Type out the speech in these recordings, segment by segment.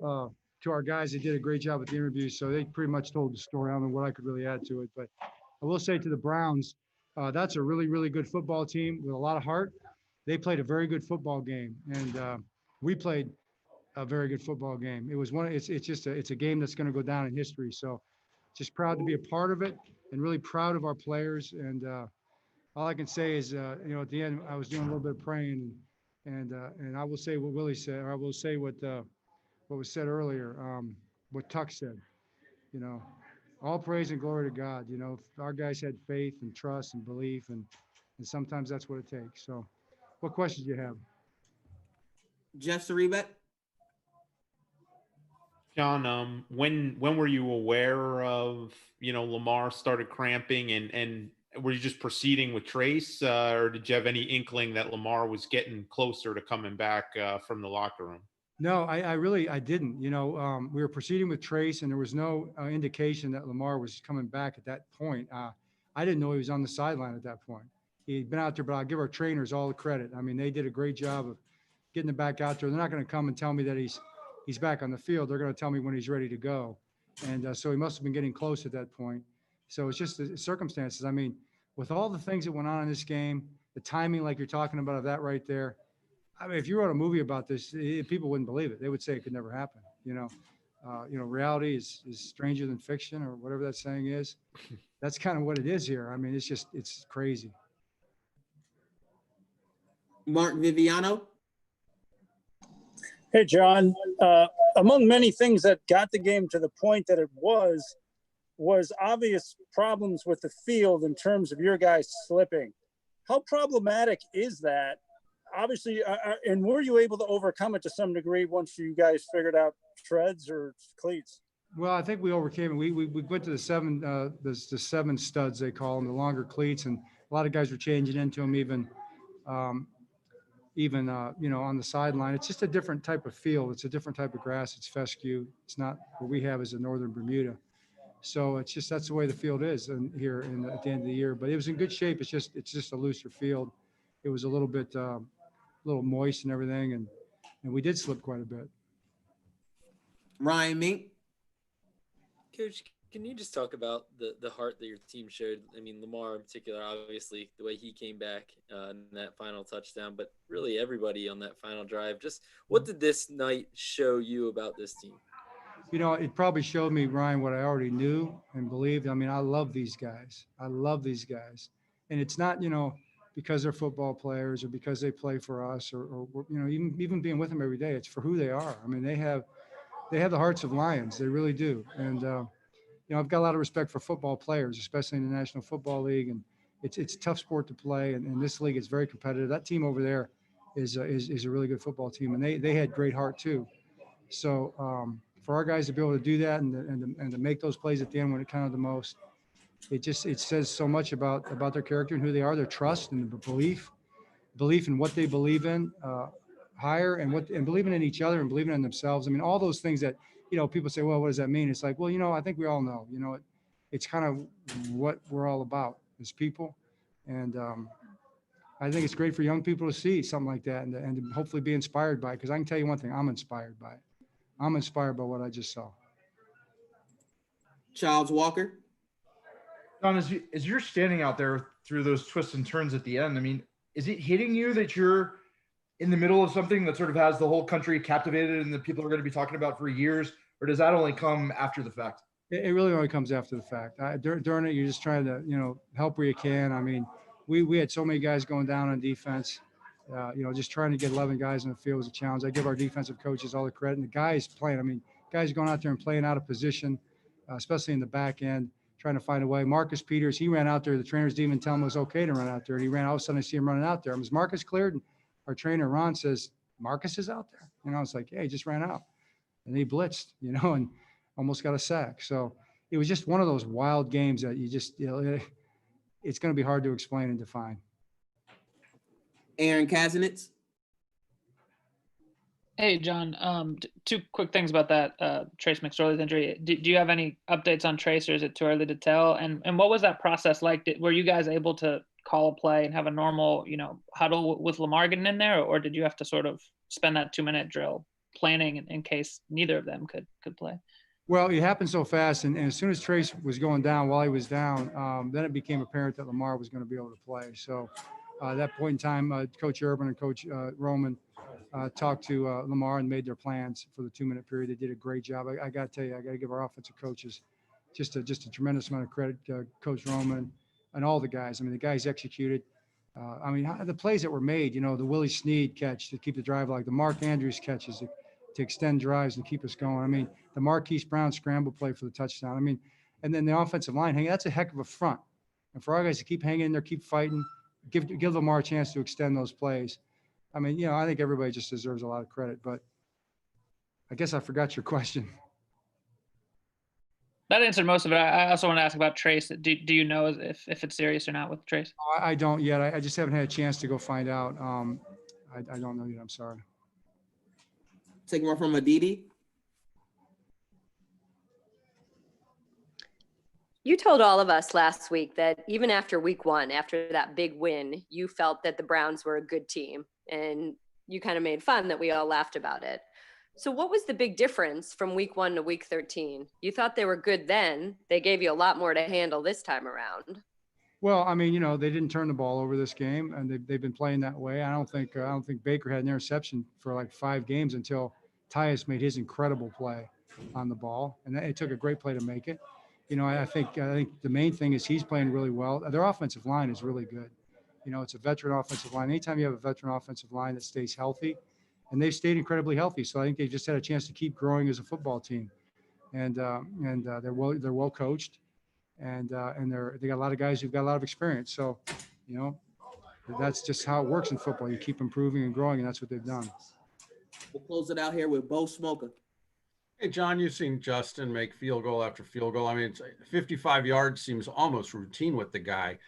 to our guys. They did a great job with the interview, so they pretty much told the story. I don't know what I could really add to it, but I will say to the Browns, that's a really, really good football team with a lot of heart. They played a very good football game, and we played a very good football game. It was one. It's just it's a game that's going to go down in history. So, just proud to be a part of it, and really proud of our players. And all I can say is, at the end, I was doing a little bit of praying, and I will say what Willie said, or I will say what was said earlier, what Tuck said. You know, all praise and glory to God. Our guys had faith and trust and belief, and sometimes that's what it takes. So, what questions do you have? Jeff Sarebek. John, when were you aware of, Lamar started cramping, and were you just proceeding with Trace, or did you have any inkling that Lamar was getting closer to coming back from the locker room? No, I really didn't. We were proceeding with Trace, and there was no indication that Lamar was coming back at that point. I didn't know he was on the sideline at that point. He'd been out there, but I'll give our trainers all the credit. I mean, they did a great job of getting him back out there. They're not going to come and tell me that he's back on the field. They're going to tell me when he's ready to go. And so he must have been getting close at that point. So it's just the circumstances. I mean, with all the things that went on in this game, the timing, like you're talking about, of that right there. I mean, if you wrote a movie about this, people wouldn't believe it. They would say it could never happen. Reality is stranger than fiction, or whatever that saying is. That's kind of what it is here. I mean, it's crazy. Mark Viviano. Hey, John. Among many things that got the game to the point that it was obvious problems with the field in terms of your guys slipping. How problematic is that? Obviously, and were you able to overcome it to some degree once you guys figured out treads or cleats? Well, I think we overcame it. We went to the seven studs, they call them, the longer cleats, and a lot of guys were changing into them even on the sideline. It's just a different type of field. It's a different type of grass. It's fescue. It's not what we have as a northern Bermuda. So that's the way the field is at the end of the year. But it was in good shape. It's just a looser field. It was a little bit little moist and everything, and we did slip quite a bit. Ryan Mink. Coach, can you just talk about the heart that your team showed? I mean, Lamar in particular, obviously, the way he came back in that final touchdown, but really everybody on that final drive. Just what did this night show you about this team? It probably showed me, Ryan, what I already knew and believed. I mean, I love these guys. And it's not, because they're football players or because they play for us or even being with them every day. It's for who they are. I mean, they have the hearts of lions. They really do. And, I've got a lot of respect for football players, especially in the National Football League. And it's a tough sport to play. And this league is very competitive. That team over there is a really good football team. And they had great heart too. So for our guys to be able to do that and to make those plays at the end when it counted the most, it says so much about their character and who they are, their trust and belief in what they believe in, higher and believing in each other and believing in themselves. I mean, all those things that, people say, well, what does that mean? It's like, well, I think we all know, it's kind of what we're all about as people. And I think it's great for young people to see something like that and to hopefully be inspired by it. Because I can tell you one thing, I'm inspired by it. I'm inspired by what I just saw. Charles Walker. John, as you're standing out there through those twists and turns at the end, I mean, is it hitting you that you're in the middle of something that sort of has the whole country captivated and that people are going to be talking about for years, or does that only come after the fact? It really only comes after the fact. During it, you're just trying to, help where you can. I mean, we had so many guys going down on defense. Just trying to get 11 guys in the field was a challenge. I give our defensive coaches all the credit. And the guys playing, I mean, guys going out there and playing out of position, especially in the back end, trying to find a way. Marcus Peters, he ran out there. The trainers didn't even tell him it was okay to run out there. And he ran. All of a sudden, I see him running out there. Was Marcus cleared? And our trainer, Ron, says, Marcus is out there. It's like, yeah, he just ran out. And he blitzed, and almost got a sack. So it was just one of those wild games that you just, it's going to be hard to explain and define. Aaron Kazinitz. Hey, John. Two quick things about that Trace McSorley's injury. Do you have any updates on Trace, or is it too early to tell? And what was that process like? Were you guys able to call a play and have a normal, huddle with Lamar getting in there, or did you have to sort of spend that 2-minute drill planning in case neither of them could play? Well, it happened so fast, and as soon as Trace was going down, while he was down, then it became apparent that Lamar was going to be able to play. So at that point in time, Coach Urban and Coach Roman talked to Lamar and made their plans for the 2-minute period. They did a great job. I got to tell you, I got to give our offensive coaches just a tremendous amount of credit, Coach Roman and all the guys. I mean, the guys executed. I mean, the plays that were made, you know, the Willie Snead catch to keep the drive, like the Mark Andrews catches to extend drives and keep us going. I mean, the Marquise Brown scramble play for the touchdown. I mean, and then the offensive line hanging, that's a heck of a front. And for our guys to keep hanging in there, keep fighting, give Lamar a chance to extend those plays. I mean, you know, I think everybody just deserves a lot of credit, but I guess I forgot your question. That answered most of it. I also want to ask about Trace. Do you know if it's serious or not with Trace? I don't yet. I just haven't had a chance to go find out. I don't know yet. I'm sorry. Take more from Aditi. You told all of us last week that even after week 1, after that big win, you felt that the Browns were a good team, and you kind of made fun that we all laughed about it. So what was the big difference from week 1 to week 13? You thought they were good then. They gave you a lot more to handle this time around. Well, I mean, you know, they didn't turn the ball over this game, and they've been playing that way. I don't think Baker had an interception for like 5 games until Tyus made his incredible play on the ball, and it took a great play to make it. You know, I think the main thing is he's playing really well. Their offensive line is really good. You know, it's a veteran offensive line. Anytime you have a veteran offensive line that stays healthy, and they've stayed incredibly healthy, so I think they just had a chance to keep growing as a football team, and they're well coached, and they got a lot of guys who've got a lot of experience. So, you know, that's just how it works in football. You keep improving and growing, and that's what they've done. We'll close it out here with Bo Smoker. Hey, John, you've seen Justin make field goal after field goal. I mean, 55 yards seems almost routine with the guy.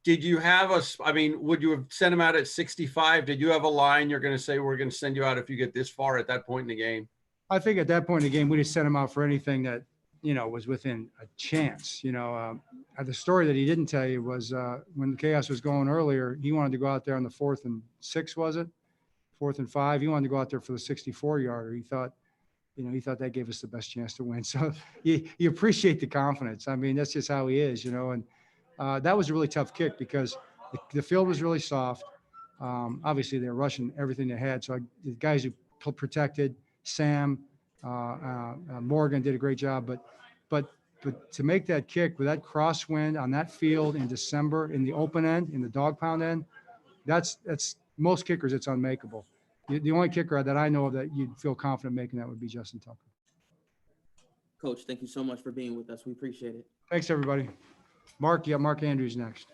Did you have would you have sent him out at 65? Did you have a line you're going to say, we're going to send you out if you get this far at that point in the game? I think at that point in the game, we just sent him out for anything that, you know, was within a chance. You know, the story that he didn't tell you was when the chaos was going earlier, he wanted to go out there on the 4th and 6, was it? 4th and 5. He wanted to go out there for the 64-yarder. He thought that gave us the best chance to win. So you appreciate the confidence. I mean, that's just how he is, you know. And that was a really tough kick because the field was really soft. Obviously, they were rushing everything they had. So the guys who protected, Sam, Morgan did a great job. But to make that kick with that crosswind on that field in December in the open end, in the dog pound end, that's most kickers, it's unmakeable. The only kicker that I know of that you'd feel confident making that would be Justin Tucker. Coach, thank you so much for being with us. We appreciate it. Thanks, everybody. Mark Andrews next.